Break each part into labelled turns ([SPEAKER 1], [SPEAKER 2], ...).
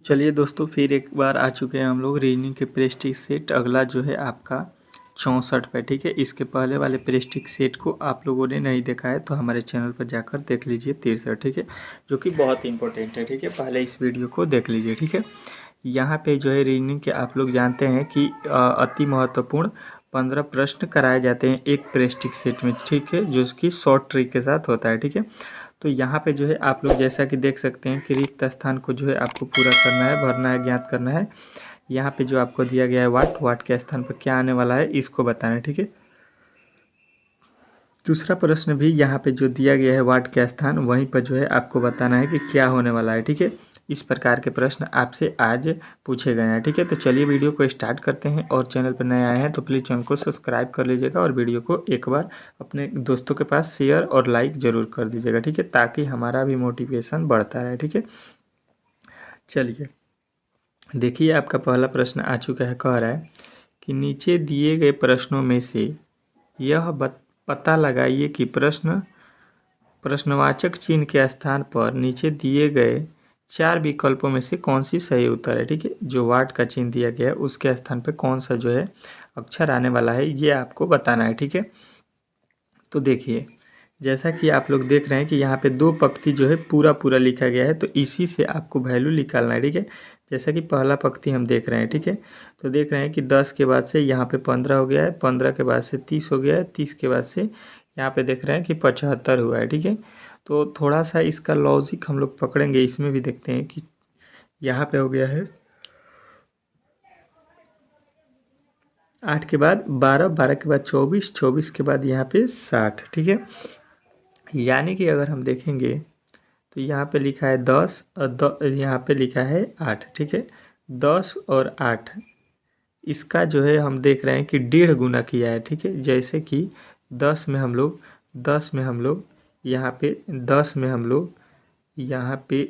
[SPEAKER 1] चलिए दोस्तों, फिर एक बार आ चुके हैं हम लोग रीजनिंग के प्रेस्टिज सेट। अगला जो है आपका 64 पे, ठीक है। इसके पहले वाले प्रेस्टिज सेट को आप लोगों ने नहीं देखा है तो हमारे चैनल पर जाकर देख लीजिए 63, ठीक है, जो कि बहुत इंपॉर्टेंट है, ठीक है। पहले इस वीडियो को देख लीजिए, ठीक है। यहाँ पे जो है रीजनिंग के आप लोग जानते हैं कि अति महत्वपूर्ण 15 प्रश्न कराए जाते हैं एक प्रेस्टिज सेट में, ठीक है, जो कि शॉर्ट ट्रिक के साथ होता है, ठीक है। तो यहाँ पे जो है आप लोग जैसा कि देख सकते हैं कि रिक्त स्थान को जो है आपको पूरा करना है, भरना है, ज्ञात करना है। यहाँ पे जो आपको दिया गया है वाट के स्थान पर क्या आने वाला है इसको बताना है, ठीक है। दूसरा प्रश्न भी यहाँ पे जो दिया गया है वाट के स्थान, वहीं पर जो है आपको बताना है कि क्या होने वाला है, ठीक है। इस प्रकार के प्रश्न आपसे आज पूछे गए हैं, ठीक है। तो चलिए वीडियो को स्टार्ट करते हैं, और चैनल पर नए आए हैं तो प्लीज़ चैनल को सब्सक्राइब कर लीजिएगा और वीडियो को एक बार अपने दोस्तों के पास शेयर और लाइक ज़रूर कर दीजिएगा, ठीक है, ताकि हमारा भी मोटिवेशन बढ़ता रहे, ठीक है। चलिए देखिए, आपका पहला प्रश्न आ चुका है। कह रहा है कि नीचे दिए गए प्रश्नों में से यह पता लगाइए कि प्रश्नवाचक चिन्ह के स्थान पर नीचे दिए गए 4 विकल्पों में से कौन सी सही उत्तर है, ठीक है। जो वाट का चिन्ह दिया गया है उसके स्थान पर कौन सा जो है अक्षर आने वाला है, ये आपको बताना है, ठीक है। तो देखिए, जैसा कि आप लोग देख रहे हैं कि यहाँ पे 2 पंक्ति जो है पूरा लिखा गया है, तो इसी से आपको वैल्यू निकालना है, ठीक है। जैसा कि पहला पंक्ति हम देख रहे हैं, ठीक है। तो देख रहे हैं कि 10 के बाद से यहाँ पे 15 हो गया है, 15 के बाद से 30 हो गया है, 30 के बाद से यहाँ पे देख रहे हैं कि 75 हुआ है, ठीक है। तो थोड़ा सा इसका लॉजिक हम लोग पकड़ेंगे, इसमें भी देखते हैं कि यहाँ पे हो गया है 8 के बाद 12, 12 के बाद 24, 24 के बाद यहाँ पे 60, ठीक है। यानी कि अगर हम देखेंगे तो यहाँ पे लिखा है 10 और यहाँ पे लिखा है 8, ठीक है। 10 और 8 इसका जो है हम देख रहे हैं कि 1.5 गुना किया है, ठीक है। जैसे कि 10 में हम लोग यहाँ पे 10 में हम लोग यहाँ पे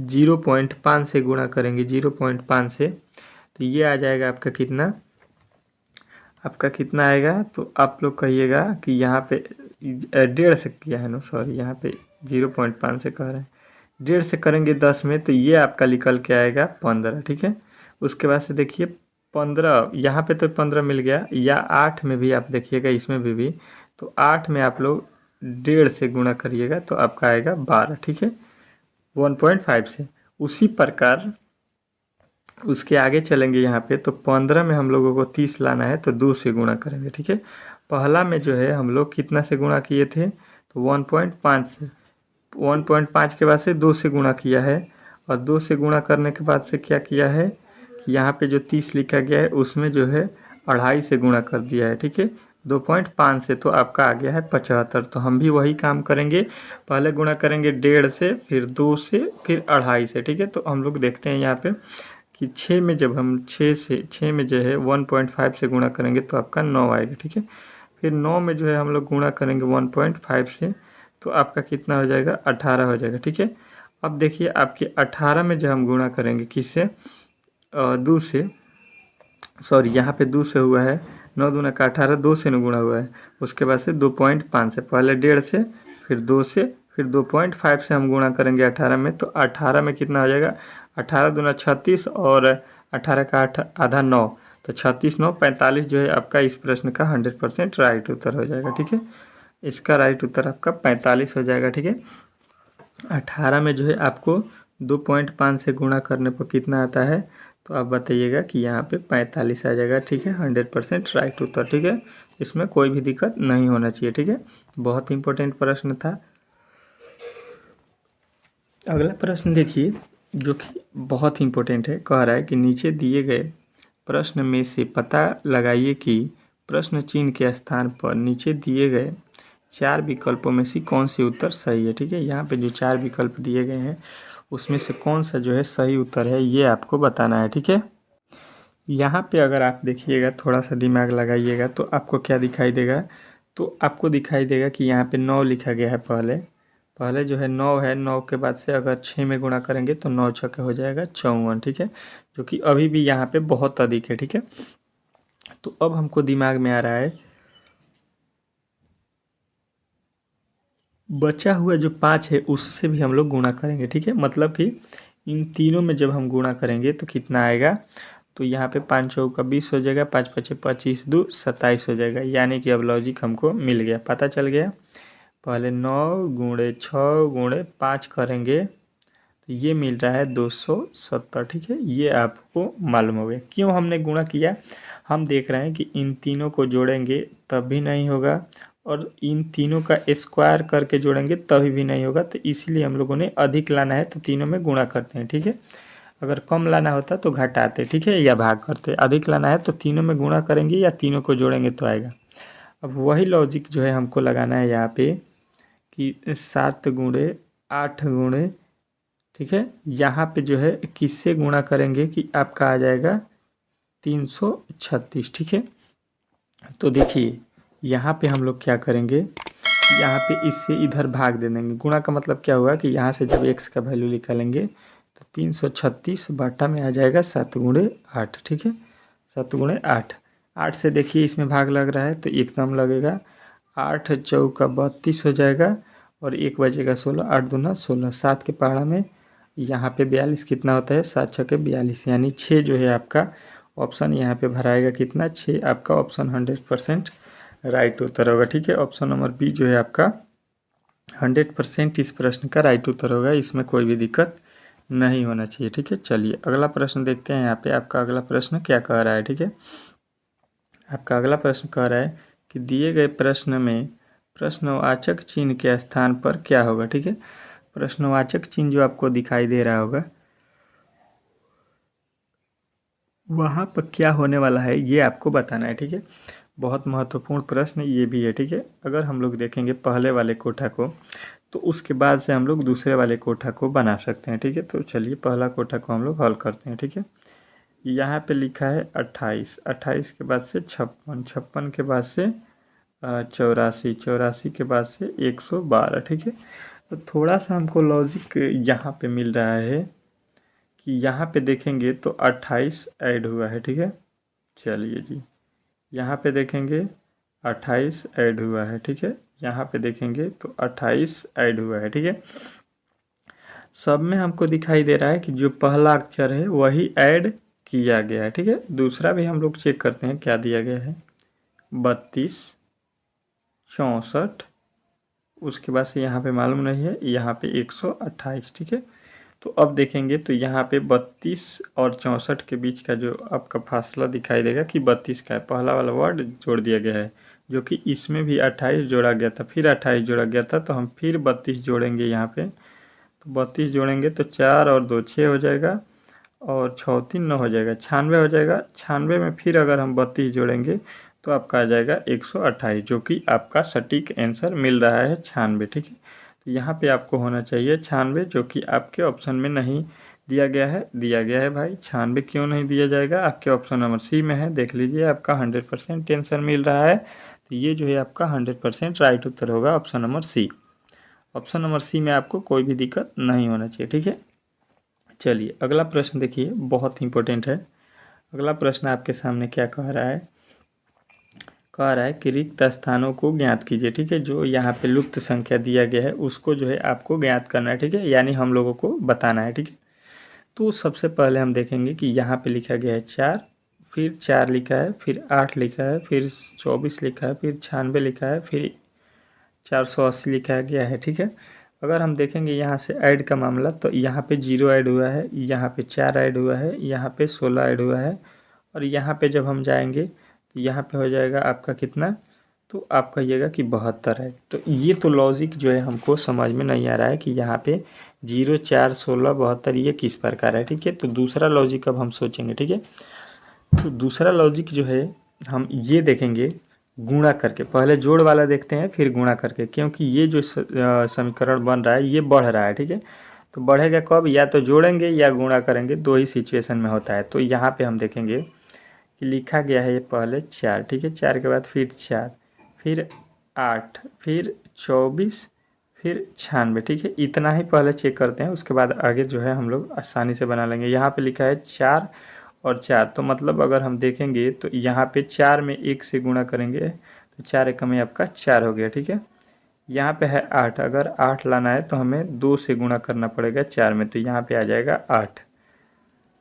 [SPEAKER 1] 0.5 से गुणा करेंगे, 0.5 से, तो ये आ जाएगा आपका कितना, आपका कितना आएगा, तो आप लोग कहिएगा कि यहाँ पे 1.5 से किया है ना, सॉरी, यहाँ पे 0.5 से कह रहे हैं, 1.5 से करेंगे 10 में, तो ये आपका निकल के आएगा 15, ठीक है। उसके बाद से देखिए 15, यहाँ पे तो 15 मिल गया, या 8 में भी आप देखिएगा, इसमें भी तो 8 में आप लोग 1.5 से गुणा करिएगा तो आपका आएगा 12, ठीक है, 1.5 से। उसी प्रकार उसके आगे चलेंगे, यहाँ पे तो 15 में हम लोगों को 30 लाना है तो 2 से गुणा करेंगे, ठीक है। पहला में जो है हम लोग कितना से गुणा किए थे, तो 1.5 से, 1.5 के बाद से 2 से गुणा किया है, और 2 से गुणा करने के बाद से क्या किया है, यहाँ पे जो 30 लिखा गया है उसमें जो है 2.5 से गुणा कर दिया है, ठीक है, 2.5 से, तो आपका आ गया है 75। तो हम भी वही काम करेंगे, पहले गुणा करेंगे 1.5 से, फिर 2 से, फिर 2.5 से, ठीक है। तो हम लोग देखते हैं यहाँ पे कि 6 में जब हम 6 में जो है 1.5 से गुणा करेंगे तो आपका 9 आएगा, ठीक है। फिर 9 में जो है हम लोग गुणा करेंगे 1.5 से, तो आपका कितना हो जाएगा, 18 हो जाएगा, ठीक है। अब देखिए आपके 18 में जब हम गुणा करेंगे किससे, 2 से, सॉरी, यहाँ पे 2 से हुआ है, 9 दूना का 18, 2 से न गुणा हुआ है, उसके बाद से 2.5 से, पहले 1.5 से, फिर 2 से, फिर 2.5 से हम गुणा करेंगे 18 में, तो 18 में कितना हो जाएगा, 18 दूना 36 और 18 का आधा 9, तो 36 9 45 जो है आपका इस प्रश्न का 100% राइट उत्तर हो जाएगा, ठीक है। इसका राइट उत्तर आपका 45 हो जाएगा, ठीक है। 18 में जो है आपको 2.5 से गुणा करने पर कितना आता है, तो आप बताइएगा कि यहाँ पे 45 आ जाएगा, ठीक है, 100% राइट उत्तर, ठीक है। इसमें कोई भी दिक्कत नहीं होना चाहिए, ठीक है। बहुत इंपॉर्टेंट प्रश्न था। अगला प्रश्न देखिए, जो कि बहुत इंपॉर्टेंट है। कह रहा है कि नीचे दिए गए प्रश्न में से पता लगाइए कि प्रश्न चिन्ह के स्थान पर नीचे दिए गए 4 विकल्पों में से कौन सी उत्तर सही है, ठीक है। यहाँ पे जो 4 विकल्प दिए गए हैं उसमें से कौन सा जो है सही उत्तर है, ये आपको बताना है, ठीक है। यहाँ पे अगर आप देखिएगा, थोड़ा सा दिमाग लगाइएगा, तो आपको क्या दिखाई देगा, तो आपको दिखाई देगा कि यहाँ पे 9 लिखा गया है, पहले पहले जो है 9 है, 9 के बाद से अगर 6 में गुणा करेंगे तो 9 छक्के हो जाएगा 54, ठीक है, जो कि अभी भी यहाँ पे बहुत अधिक है, ठीक है। तो अब हमको दिमाग में आ रहा है बचा हुआ जो 5 है उससे भी हम लोग गुणा करेंगे, ठीक है। मतलब कि इन तीनों में जब हम गुणा करेंगे तो कितना आएगा, तो यहाँ पे 5 चौका 20 हो जाएगा, 5 पचे 25, 2 27 हो जाएगा। यानी कि अब लॉजिक हमको मिल गया, पता चल गया। पहले 9 गुणे 6 गुणे 5 करेंगे तो ये मिल रहा है 270, ठीक है। ये आपको मालूम हो गया क्यों हमने गुणा किया। हम देख रहे हैं कि इन तीनों को जोड़ेंगे तब भी नहीं होगा, और इन तीनों का स्क्वायर करके जोड़ेंगे तभी भी नहीं होगा। तो इसीलिए हम लोगों ने अधिक लाना है तो तीनों में गुणा करते हैं, ठीक है। अगर कम लाना होता तो घटाते, ठीक है, या भाग करते। अधिक लाना है तो तीनों में गुणा करेंगे या तीनों को जोड़ेंगे तो आएगा। अब वही लॉजिक जो है हमको लगाना है यहाँ पे कि 7 गुणे 8 गुणे, ठीक है, यहाँ पे जो है किससे गुणा करेंगे कि आपका आ जाएगा 336, ठीक है। तो देखिए यहाँ पे हम लोग क्या करेंगे, यहाँ पे इससे इधर भाग दे देंगे। गुणा का मतलब क्या हुआ कि यहाँ से जब x का वैल्यू निकालेंगे तो 336 बाटा में आ जाएगा 7 गुणे 8, ठीक है। 7 गुणे 8, 8 से देखिए इसमें भाग लग रहा है तो एकदम लगेगा। 8 चौका 32 हो जाएगा और 1 बचेगा 16, 8 दूना 16, 7 के पहाड़ा में यहाँ पे 42 कितना होता है, 7 छके 42, यानी 6 जो है आपका ऑप्शन यहाँ पे भराएगा कितना, 6 आपका ऑप्शन 100% राइट उत्तर होगा, ठीक है। ऑप्शन नंबर बी जो है आपका 100% इस प्रश्न का राइट उत्तर होगा, इसमें कोई भी दिक्कत नहीं होना चाहिए, ठीक है। चलिए अगला प्रश्न देखते हैं। यहाँ पे आपका अगला प्रश्न क्या कह रहा है, ठीक है। आपका अगला प्रश्न कह रहा है कि दिए गए प्रश्न में प्रश्नवाचक चिन्ह के स्थान पर क्या होगा, ठीक है। प्रश्नवाचक चिन्ह जो आपको दिखाई दे रहा होगा वहाँ पर क्या होने वाला है ये आपको बताना है, ठीक है। बहुत महत्वपूर्ण प्रश्न ये भी है, ठीक है। अगर हम लोग देखेंगे पहले वाले कोठा को तो उसके बाद से हम लोग दूसरे वाले कोठा को बना सकते हैं, ठीक है। तो चलिए पहला कोठा को हम लोग हल करते हैं, ठीक है। यहाँ पे लिखा है 28, 28 के बाद से 56, 56 के बाद से 84, 84 के बाद से 112, ठीक है। तो थोड़ा सा हमको लॉजिक यहाँ पे मिल रहा है कि यहाँ पे देखेंगे तो 28 ऐड हुआ है, ठीक है। चलिए जी, यहाँ पे देखेंगे 28 ऐड हुआ है, ठीक है। यहाँ पे देखेंगे तो 28 ऐड हुआ है, ठीक है। सब में हमको दिखाई दे रहा है कि जो पहला अक्षर है वही ऐड किया गया है, ठीक है। दूसरा भी हम लोग चेक करते हैं क्या दिया गया है, 32, 64, उसके बाद से यहाँ पे मालूम नहीं है, यहाँ पे 128, ठीक है। तो अब देखेंगे तो यहाँ पे 32 और 64 के बीच का जो आपका फासला दिखाई देगा कि 32 का है, पहला वाला वर्ड जोड़ दिया गया है, जो कि इसमें भी 28 जोड़ा गया था, फिर 28 जोड़ा गया था, तो हम फिर 32 जोड़ेंगे यहाँ पे। तो 32 जोड़ेंगे तो 4 और 2 6 हो जाएगा, और 6 3 9 हो जाएगा, 96 हो जाएगा। 96 में फिर अगर हम 32 जोड़ेंगे तो आपका आ जाएगा 128, जो कि आपका सटीक आंसर मिल रहा है 96, ठीक है। तो यहाँ पे आपको होना चाहिए 96, जो कि आपके ऑप्शन में नहीं दिया गया है। दिया गया है भाई, 96 क्यों नहीं दिया जाएगा, आपके ऑप्शन नंबर सी में है, देख लीजिए आपका 100% आंसर मिल रहा है। तो ये जो है आपका 100% राइट उत्तर होगा, option number C. Option number C में आपको कोई भी दिक्कत नहीं होना चाहिए, ठीक है। चलिए अगला प्रश्न देखिए, बहुत इंपॉर्टेंट है। अगला प्रश्न आपके सामने क्या कह रहा है, कह रहा है कि रिक्त स्थानों को ज्ञात कीजिए, ठीक है। जो यहाँ पे लुप्त संख्या दिया गया है उसको जो है आपको ज्ञात करना है, ठीक है, यानी हम लोगों को बताना है, ठीक है। तो सबसे पहले हम देखेंगे कि यहाँ पे लिखा गया है 4, फिर 4 लिखा है, फिर 8 लिखा है, फिर 24 लिखा है, फिर 96 लिखा है, फिर 480 लिखा गया है, ठीक है। अगर हम देखेंगे यहाँ से ऐड का मामला तो यहाँ पे 0 ऐड हुआ है, यहाँ पे 4 ऐड हुआ है, यहाँ पे 16 ऐड हुआ है, और यहाँ पे जब हम जाएंगे तो यहाँ पे हो जाएगा आपका कितना, तो आप कहिएगा कि 72 है। तो ये तो लॉजिक जो है हमको समझ में नहीं आ रहा है कि यहाँ पे 0 4 16 72 ये किस प्रकार है, ठीक है। तो दूसरा लॉजिक अब हम सोचेंगे, ठीक है। तो दूसरा लॉजिक जो है हम ये देखेंगे गुणा करके, पहले जोड़ वाला देखते हैं फिर गुणा करके, क्योंकि ये जो समीकरण बन रहा है ये बढ़ रहा है, ठीक है। तो बढ़ेगा कब, या तो जोड़ेंगे या गुणा करेंगे, दो ही सिचुएशन में होता है। तो यहाँ पे हम देखेंगे कि लिखा गया है ये पहले 4, ठीक है, 4 के बाद फिर 4, फिर 8, फिर 24, फिर 96, ठीक है। इतना ही पहले चेक करते हैं, उसके बाद आगे जो है हम लोग आसानी से बना लेंगे। यहाँ पे लिखा है 4 और 4, तो मतलब अगर हम देखेंगे तो यहाँ पे 4 में 1 से गुणा करेंगे तो 4 एकम में आपका 4 हो गया, ठीक है। यहाँ पे है 8, अगर 8 लाना है तो हमें 2 से गुणा करना पड़ेगा 4 में, तो यहाँ पे आ जाएगा 8।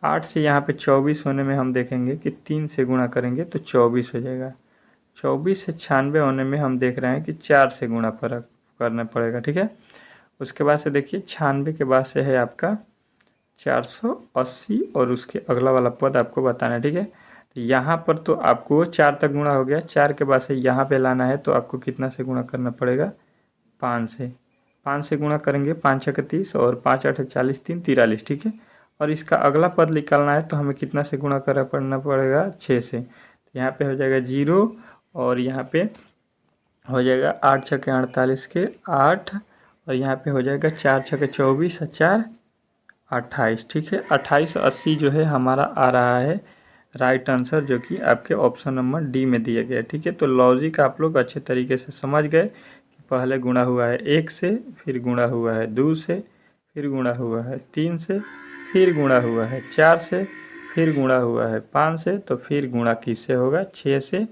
[SPEAKER 1] 8 से यहाँ पे 24 होने में हम देखेंगे कि 3 से गुणा करेंगे तो 24 हो जाएगा। 24 से 96 होने में हम देख रहे हैं कि 4 से गुणा फर्क करना पड़ेगा, ठीक है। उसके बाद से देखिए 96 के बाद से है आपका 480 और उसके अगला वाला पद आपको बताना है, ठीक है। तो यहाँ पर तो आपको 4 तक गुणा हो गया, 4 के बाद से यहाँ पे लाना है तो आपको कितना से गुणा करना पड़ेगा, 5 से। 5 से गुणा करेंगे, 5 छः 30 और 5 8 40, 3 43, ठीक है। और इसका अगला पद निकालना है तो हमें कितना से गुणा करना पड़ेगा, 6 से। तो यहाँ पे हो जाएगा 0 और यहाँ पे हो जाएगा 8 छः 48 के 8 और यहाँ पे हो जाएगा 4 छः 24 और 4 28, ठीक है। 2880 जो है हमारा आ रहा है राइट आंसर, जो कि आपके ऑप्शन नंबर डी में दिया गया है, ठीक है। तो लॉजिक आप लोग अच्छे तरीके से समझ गए कि पहले गुणा हुआ है 1 से, फिर गुणा हुआ है 2 से, फिर गुणा हुआ है 3 से, फिर गुणा हुआ है 4 से, फिर गुणा हुआ है 5 से, तो फिर गुणा किससे होगा, 6 से,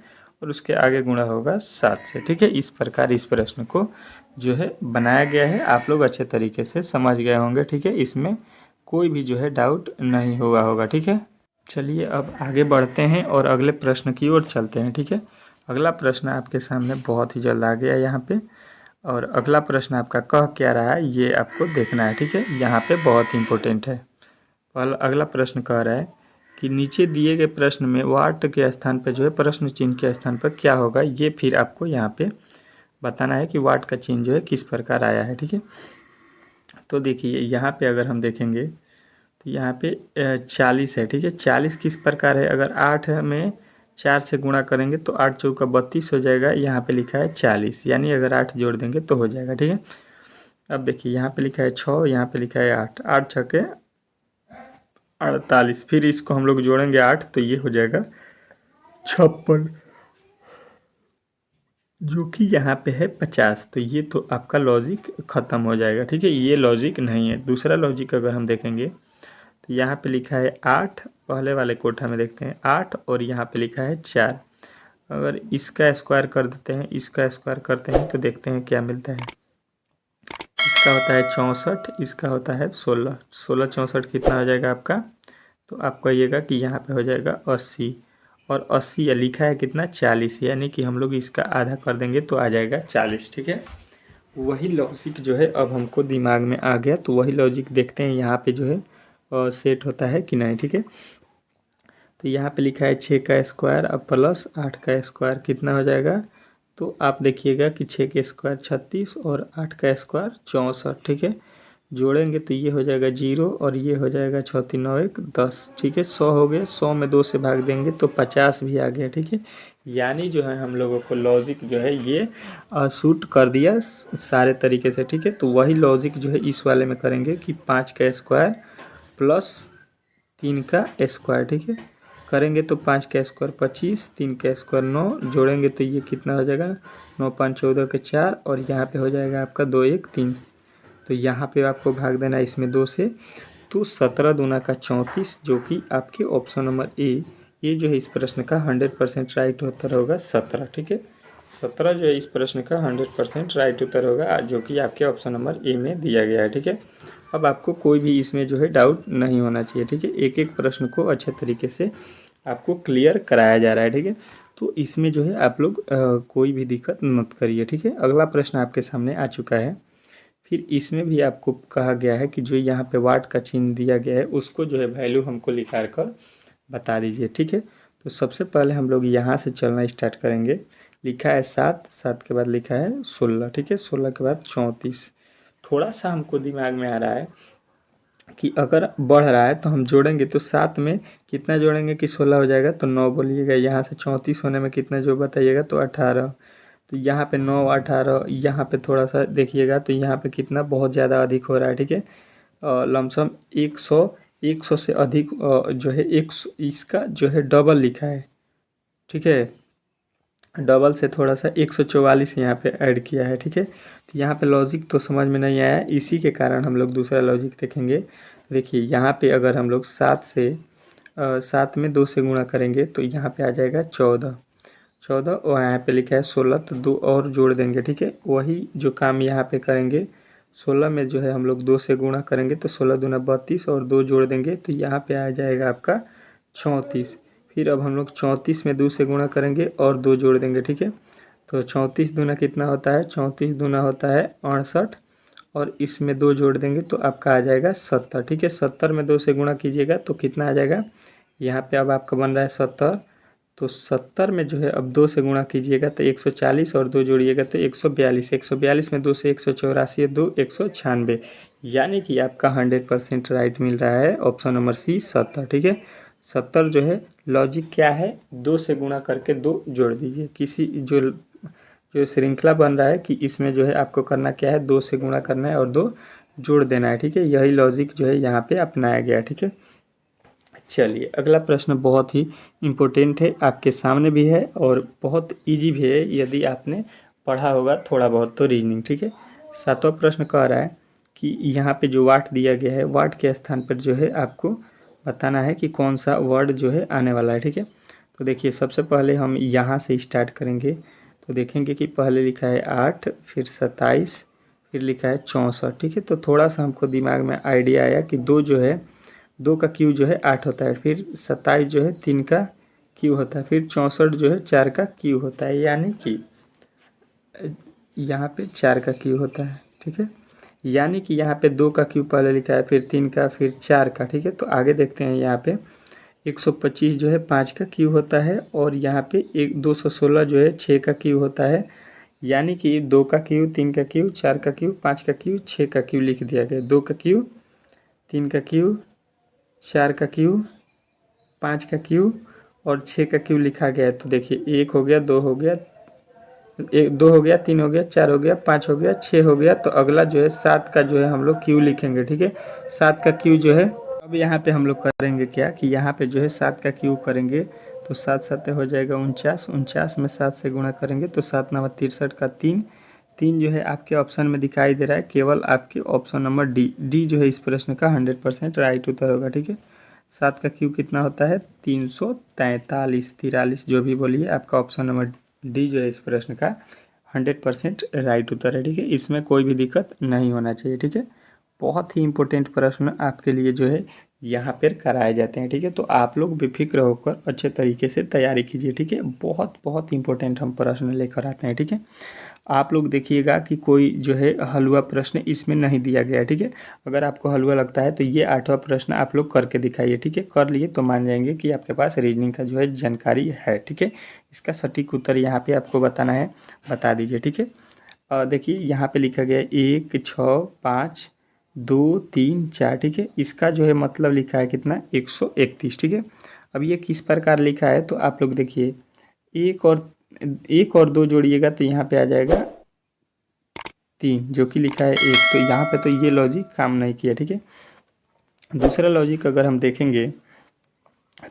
[SPEAKER 1] और उसके आगे गुणा होगा 7 से, ठीक है। इस प्रकार इस प्रश्न को जो है बनाया गया है, आप लोग अच्छे तरीके से समझ गए होंगे, ठीक है। इसमें कोई भी जो है डाउट नहीं हुआ होगा, ठीक है। चलिए अब आगे बढ़ते हैं और अगले प्रश्न की ओर चलते हैं, ठीक है। अगला प्रश्न आपके सामने बहुत ही जल्द आ गया यहाँ पे, और अगला प्रश्न आपका कह क्या रहा है ये आपको देखना है, ठीक है। यहाँ पे बहुत ही इंपॉर्टेंट है। पहला अगला प्रश्न कह रहा है कि नीचे दिए गए प्रश्न में वाट के स्थान पर जो है प्रश्न चिन्ह के स्थान पर क्या होगा, ये फिर आपको यहाँ पे बताना है कि वाट का चिन्ह जो है किस प्रकार आया है, ठीक है। तो देखिए यहाँ पे अगर हम देखेंगे तो यहाँ पे 40 है, ठीक है। 40 किस प्रकार है, अगर 8 में 4 से गुणा करेंगे तो 8 चौका 32 हो जाएगा, यहाँ पे लिखा है 40, यानी अगर 8 जोड़ देंगे तो हो जाएगा, ठीक है। अब देखिए यहाँ पे लिखा है 6, यहाँ पे लिखा है 8, 8 छके 48, फिर इसको हम लोग जोड़ेंगे 8 तो ये हो जाएगा 56, जो कि यहाँ पे है 50। तो ये तो आपका लॉजिक ख़त्म हो जाएगा, ठीक है। ये लॉजिक नहीं है। दूसरा लॉजिक अगर हम देखेंगे तो यहाँ पे लिखा है 8, पहले वाले कोठा में देखते हैं 8 और यहाँ पे लिखा है 4। अगर इसका स्क्वायर कर देते हैं, इसका स्क्वायर करते हैं तो देखते हैं क्या मिलता है। इसका होता है 64, इसका होता है 16, 16 64 कितना हो जाएगा आपका, तो आप कहिएगा कि यहाँ पे हो जाएगा 80, और 80 लिखा है कितना 40, यानी कि हम लोग इसका आधा कर देंगे तो आ जाएगा 40, ठीक है। वही लॉजिक जो है अब हमको दिमाग में आ गया, तो वही लॉजिक देखते हैं यहाँ पे जो है सेट होता है कि नहीं, ठीक है। तो यहाँ पे लिखा है 6 का स्क्वायर अब प्लस 8 का स्क्वायर कितना हो जाएगा, तो आप देखिएगा कि 6 के स्क्वायर 36 और 8 का स्क्वायर 64, ठीक है। जोड़ेंगे तो ये हो जाएगा 0 और ये हो जाएगा 6 3 9 1 10, ठीक है। 100 हो गए, 100 में 2 से भाग देंगे तो 50 भी आ गया, ठीक है। यानी जो है हम लोगों को लॉजिक जो है ये सूट कर दिया सारे तरीके से, ठीक है। तो वही लॉजिक जो है इस वाले में करेंगे कि 5 का स्क्वायर प्लस 3 का स्क्वायर, ठीक है। करेंगे तो 5 का स्क्वायर 25, 3 का स्क्वायर 9, जोड़ेंगे तो ये कितना हो जाएगा 9 5 14 के 4, और यहाँ पे हो जाएगा आपका 2 1 3। तो यहाँ पे आपको भाग देना है इसमें 2 से, तो 17 दूना का 34, जो कि आपके ऑप्शन नंबर ए, ये जो है इस प्रश्न का 100% राइट उत्तर होगा 17, ठीक है। 17 जो है इस प्रश्न का 100% राइट उत्तर होगा, जो कि आपके ऑप्शन नंबर ए में दिया गया है, ठीक है। अब आपको कोई भी इसमें जो है डाउट नहीं होना चाहिए, ठीक है। एक एक प्रश्न को अच्छे तरीके से आपको क्लियर कराया जा रहा है, ठीक है। तो इसमें जो है आप लोग कोई भी दिक्कत मत करिए, ठीक है। अगला प्रश्न आपके सामने आ चुका है। फिर इसमें भी आपको कहा गया है कि जो यहाँ पे वाट का चिन्ह दिया गया है उसको जो है वैल्यू हमको लिखा कर बता दीजिए, ठीक है। तो सबसे पहले हम लोग यहाँ से चलना स्टार्ट करेंगे। लिखा है 7, 7 के बाद लिखा है 16, ठीक है। 16 के बाद 34। थोड़ा सा हमको दिमाग में आ रहा है कि अगर बढ़ रहा है तो हम जोड़ेंगे तो 7 में कितना जोड़ेंगे कि 16 हो जाएगा, तो 9 बोलिएगा। यहाँ से 34 होने में कितना जो बताइएगा तो 18, तो यहाँ पे 9 18, यहाँ पे थोड़ा सा देखिएगा तो यहाँ पे कितना बहुत ज़्यादा अधिक हो रहा है, ठीक है। लमसम 100 से अधिक जो है 100, इसका जो है डबल लिखा है, ठीक है। डबल से थोड़ा सा 144 यहाँ पे ऐड किया है, ठीक है। तो यहाँ पे लॉजिक तो समझ में नहीं आया, इसी के कारण हम लोग दूसरा लॉजिक देखेंगे। देखिए यहाँ पे अगर हम लोग 7 में 2 से गुणा करेंगे तो यहाँ पे आ जाएगा 14, 14 और यहाँ पे लिखा है 16, तो 2 और जोड़ देंगे। ठीक है, वही जो काम यहाँ पे करेंगे, 16 में जो है हम लोग 2 से गुणा करेंगे तो 16 दूना 32 और 2 जोड़ देंगे तो यहाँ पे आ जाएगा आपका 34। फिर अब हम लोग 34 में 2 से गुणा करेंगे और 2 जोड़ देंगे। ठीक है, तो 34 दूना कितना होता है, 34 दूना होता है 68 और इसमें 2 जोड़ देंगे तो आपका आ जाएगा 70। ठीक है, 70 में 2 से गुणा कीजिएगा तो कितना आ जाएगा, यहाँ पे अब आपका बन रहा है 70, तो 70 में जो है अब 2 से गुणा कीजिएगा तो 140 और 2 जोड़िएगा तो 142। 142 में 2 से 184, 2 196, यानी कि आपका 100% राइट मिल रहा है ऑप्शन नंबर सी 70। ठीक है, 70 जो है लॉजिक क्या है, 2 से गुणा करके 2 जोड़ दीजिए। किसी जो जो श्रृंखला बन रहा है कि इसमें जो है आपको करना क्या है, 2 से गुणा करना है और 2 जोड़ देना है। ठीक है, यही लॉजिक जो है यहाँ पे अपनाया गया है। ठीक है, चलिए अगला प्रश्न बहुत ही इम्पोर्टेंट है, आपके सामने भी है और बहुत इजी भी है यदि आपने पढ़ा होगा थोड़ा बहुत तो रीजनिंग। ठीक है, 7वां प्रश्न कह रहा है कि यहाँ पे जो वाट दिया गया है, वाट के स्थान पर जो है आपको बताना है कि कौन सा वर्ड जो है आने वाला है। ठीक है, तो देखिए सबसे पहले हम यहाँ से स्टार्ट करेंगे तो देखेंगे कि पहले लिखा है 8, फिर 27, फिर लिखा है 64। ठीक है, तो थोड़ा सा हमको दिमाग में आइडिया आया कि 2 जो है, 2 का क्यू जो है 8 होता है, फिर 27 जो है 3 का क्यू होता है, फिर 64 जो है 4 का क्यू होता है, यानी कि यहाँ पे 4 का क्यू होता है। ठीक है, यानी कि यहाँ पे 2 का क्यू पहले लिखा है, फिर 3 का, फिर 4 का। ठीक है, तो आगे देखते हैं यहाँ पे 125 जो है 5 का क्यू होता है और यहाँ पे 216 जो है 6 का क्यू होता है, यानी कि 2 का क्यू, 3 का क्यू, 4 का क्यू, 5 का क्यू, 6 का क्यू लिख दिया गया। 2 का क्यू, 3 का क्यू, 4 का क्यू, 5 का क्यू और 6 का क्यू लिखा गया है। तो देखिए 1 हो गया, 2 हो गया, 2 हो गया, 3 हो गया, 4 हो गया, 5 हो गया, 6 हो गया, तो अगला जो है 7 का जो है हम लोग क्यू लिखेंगे। ठीक है, 7 का क्यू जो है, अब यहाँ पे हम लोग करेंगे क्या कि यहाँ पे जो है 7 का क्यू करेंगे तो 7 7 हो जाएगा 49, 49 में 7 से गुणा करेंगे तो 7 9 63 का 3, 3 जो है आपके ऑप्शन में दिखाई दे रहा है, केवल आपके ऑप्शन नंबर डी, डी जो है इस प्रश्न का 100% राइट उत्तर होगा। ठीक है, 7 का क्यू कितना होता है 343, 43 जो भी बोलिए, आपका ऑप्शन नंबर डी जो है इस प्रश्न का 100% राइट उत्तर है। ठीक है, इसमें कोई भी दिक्कत नहीं होना चाहिए। ठीक है, बहुत ही इंपॉर्टेंट प्रश्न आपके लिए जो है यहाँ पर कराए जाते हैं। ठीक है, तो आप लोग बेफिक्र होकर अच्छे तरीके से तैयारी कीजिए। ठीक है, बहुत बहुत इंपॉर्टेंट हम प्रश्न लेकर आते हैं। ठीक है, आप लोग देखिएगा कि कोई जो है हलवा प्रश्न इसमें नहीं दिया गया है। ठीक है, अगर आपको हलवा लगता है तो ये 8वां प्रश्न आप लोग करके दिखाइए। ठीक है, कर लिए तो मान जाएंगे कि आपके पास रीजनिंग का जो है जानकारी है। ठीक है, इसका सटीक उत्तर यहाँ पे आपको बताना है, बता दीजिए। ठीक है, देखिए यहाँ पे लिखा गया है 1 6 5 2 3 4। ठीक है, इसका जो है मतलब लिखा है कितना 131। ठीक है, अब ये किस प्रकार लिखा है तो आप लोग देखिए, एक और 2 जोड़िएगा तो यहाँ पे आ जाएगा 3, जो कि लिखा है 1, तो यहाँ पे तो ये लॉजिक काम नहीं किया। ठीक है, दूसरा लॉजिक अगर हम देखेंगे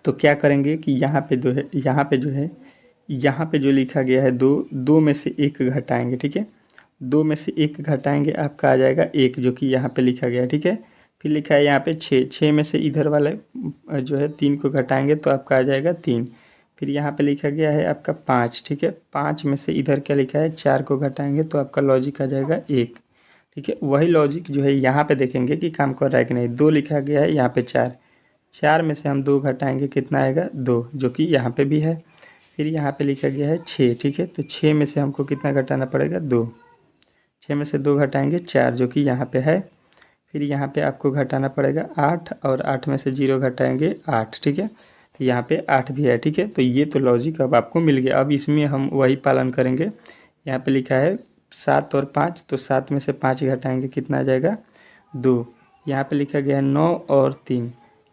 [SPEAKER 1] तो क्या करेंगे कि यहाँ पे जो है, यहाँ पे जो लिखा गया है 2, 2 में से 1 घटाएंगे। ठीक है, 2 में से 1 घटाएंगे आपका आ जाएगा 1, जो कि यहाँ पे लिखा गया है। ठीक है, फिर लिखा है यहाँ पे 6, 6 में से इधर वाले जो है 3 को घटाएंगे तो आपका आ जाएगा 3। फिर यहाँ पे लिखा गया है आपका 5। ठीक है, 5 में से इधर क्या लिखा है 4 को घटाएंगे तो आपका लॉजिक आ जाएगा 1। ठीक है, वही लॉजिक जो है यहाँ पे देखेंगे कि काम कर रहा है कि नहीं। 2 लिखा गया है यहाँ पे 4, 4 में से हम 2 घटाएंगे कितना आएगा 2, जो कि यहाँ पे भी है। फिर यहाँ पे लिखा गया है 6। ठीक है, तो 6 में से हमको कितना घटाना पड़ेगा 2, 6 में से 2 घटाएंगे 4, जो कि यहाँ पे है। फिर यहाँ पे आपको घटाना पड़ेगा 8 और 8 में से 0 घटाएंगे 8। ठीक है, तो यहाँ पे 8 भी है। ठीक है, तो ये तो लॉजिक अब आपको मिल गया। अब इसमें हम वही पालन करेंगे। यहाँ पे लिखा है 7 और 5, तो 7 में से 5 घटाएंगे कितना आ जाएगा 2। यहाँ पे लिखा गया है 9 और 3,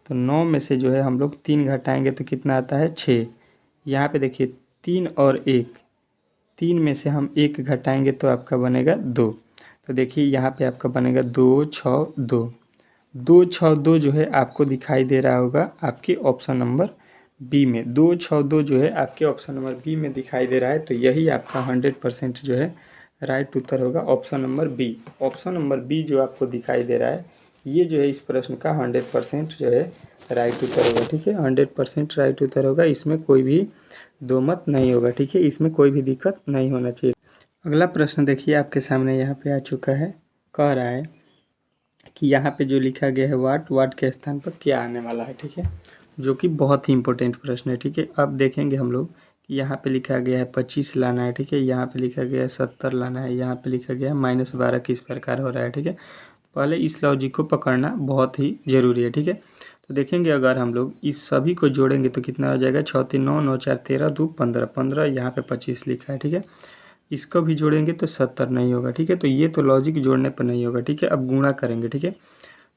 [SPEAKER 1] तो 9 में से जो है हम लोग 3 घटाएंगे तो कितना आता है 6। यहाँ पे देखिए 3 और 1, 3 में से हम 1 घटाएंगे तो आपका बनेगा 2। तो देखिए यहाँ पे आपका बनेगा 2 6 2, 2 6 2 जो है आपको दिखाई दे रहा होगा आपके ऑप्शन नंबर बी में। 2 6 2 जो है आपके ऑप्शन नंबर बी में दिखाई दे रहा है, तो यही आपका 100% जो है राइट उत्तर होगा, option number B. Option number B जो आपको दिखाई दे रहा है ये जो है इस प्रश्न का 100% जो है राइट उत्तर होगा। ठीक है, 100% राइट उत्तर होगा, इसमें कोई भी दो मत नहीं होगा, ठीक है, इसमें कोई भी दिक्कत नहीं होना चाहिए। अगला प्रश्न देखिए आपके सामने यहाँ पे आ चुका है, कह रहा है कि यहाँ पे जो लिखा गया है वाट के स्थान पर क्या आने वाला है, ठीक है, जो कि बहुत ही इंपॉर्टेंट प्रश्न है, ठीक है। अब देखेंगे हम लोग कि यहाँ पे लिखा गया है 25 लाना है, ठीक है, यहाँ पे लिखा गया है 70 लाना है, यहाँ पे लिखा गया है -12 किस प्रकार हो रहा है, ठीक है। पहले इस लॉजिक को पकड़ना बहुत ही ज़रूरी है, ठीक है। तो देखेंगे अगर हम लोग इस सभी को जोड़ेंगे तो कितना हो जाएगा, 6 3 9 9 4 13 2 15 15, यहाँ पे 25 लिखा है, ठीक है। इसको भी जोड़ेंगे तो 70 नहीं होगा, ठीक है। तो ये तो लॉजिक जोड़ने पर नहीं होगा, ठीक है। अब गुणा करेंगे, ठीक है।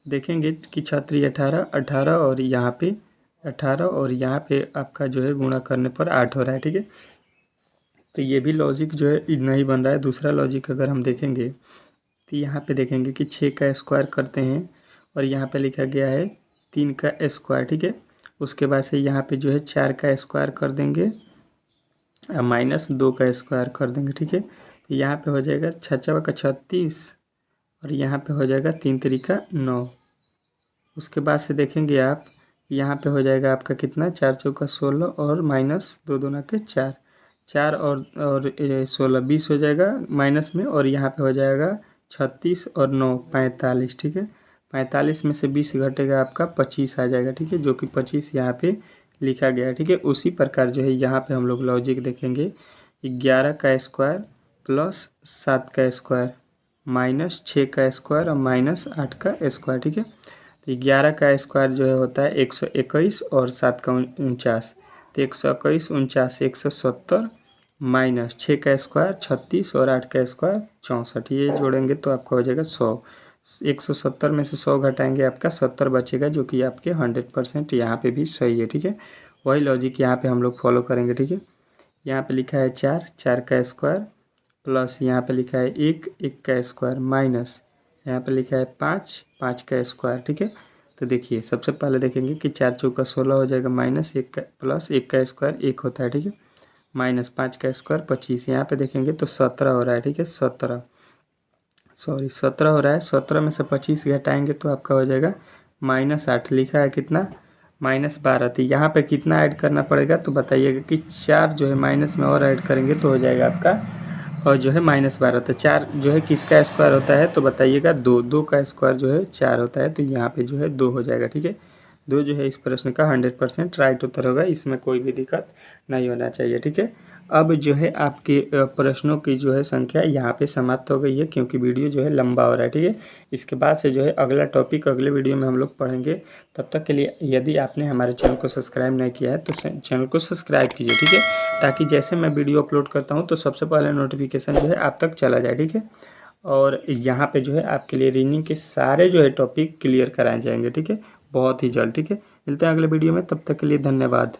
[SPEAKER 1] देखेंगे कि छात्री 18 18 और यहाँ पे 18 और यहाँ पे आपका जो है गुणा करने पर 8 हो रहा है, ठीक है। तो ये भी लॉजिक जो है नहीं बन रहा है। दूसरा लॉजिक अगर हम देखेंगे तो यहाँ पे देखेंगे कि 6 का स्क्वायर करते हैं और यहाँ पे लिखा गया है 3 का स्क्वायर, ठीक है। उसके बाद से यहाँ पे जो है 4 का स्क्वायर कर देंगे -2 का स्क्वायर कर देंगे, ठीक है। तो यहाँ पे हो जाएगा 6 का 36 और यहाँ पे हो जाएगा 3 3 9। उसके बाद से देखेंगे आप यहाँ पे हो जाएगा आपका कितना, 4 4 16 और -2 2 के 4 4 और 16 20 हो जाएगा माइनस में, और यहाँ पे हो जाएगा 36 और 9 45, ठीक है। 45 में से 20 घटेगा आपका 25 आ जाएगा, ठीक है, जो कि 25 यहाँ पे लिखा गया है, ठीक है। उसी प्रकार जो है यहाँ पे हम लोग लॉजिक देखेंगे, 11 का स्क्वायर प्लस 7 का स्क्वायर -6 का स्क्वायर और -8 का स्क्वायर, ठीक है। तो 11 का स्क्वायर जो है होता है 121 और 7 का 49, तो 121 49 170 -6 का स्क्वायर 36 और 8 का स्क्वायर 64, ये जोड़ेंगे तो आपका हो जाएगा 100। 170 में से 100 घटाएंगे आपका 70 बचेगा, जो कि आपके 100% यहाँ पे भी सही है, ठीक है। वही लॉजिक यहाँ पे हम लोग फॉलो करेंगे, ठीक है। यहाँ पे लिखा है 4 4 का स्क्वायर प्लस यहाँ पे लिखा है 1 1 का स्क्वायर माइनस यहाँ पे लिखा है 5 5 का स्क्वायर, ठीक है। तो देखिए सबसे पहले देखेंगे कि 4 चौका 16 हो जाएगा -1 का प्लस 1 का स्क्वायर 1 होता है, ठीक है, -5 का स्क्वायर 25। यहाँ पे देखेंगे तो 17 हो रहा है, ठीक है, 17 हो रहा है। 17 में से 25 घटाएंगे तो आपका हो जाएगा -8, लिखा है कितना -12। तो यहाँ पे कितना ऐड करना पड़ेगा तो बताइएगा कि 4 जो है माइनस में और ऐड करेंगे तो हो जाएगा आपका और जो है -12। तो 4 जो है किसका स्क्वायर होता है तो बताइएगा 2 2 का स्क्वायर जो है 4 होता है, तो यहाँ पे जो है 2 हो जाएगा, ठीक है। 2 जो है इस प्रश्न का 100% राइट उत्तर होगा, इसमें कोई भी दिक्कत नहीं होना चाहिए, ठीक है। अब जो है आपके प्रश्नों की जो है संख्या यहाँ पे समाप्त हो गई है, क्योंकि वीडियो जो है लंबा हो रहा है, ठीक है। इसके बाद से जो है अगला टॉपिक अगले वीडियो में हम लोग पढ़ेंगे। तब तक के लिए यदि आपने हमारे चैनल को सब्सक्राइब नहीं किया है तो चैनल को सब्सक्राइब कीजिए, ठीक है, ताकि जैसे मैं वीडियो अपलोड करता हूँ तो सबसे पहले नोटिफिकेशन जो है आप तक चला जाए, ठीक है। और यहाँ पे जो है आपके लिए रीजनिंग के सारे जो है टॉपिक क्लियर कराए जाएंगे, ठीक है, बहुत ही जल्द, ठीक है। मिलते हैं अगले वीडियो में, तब तक के लिए धन्यवाद।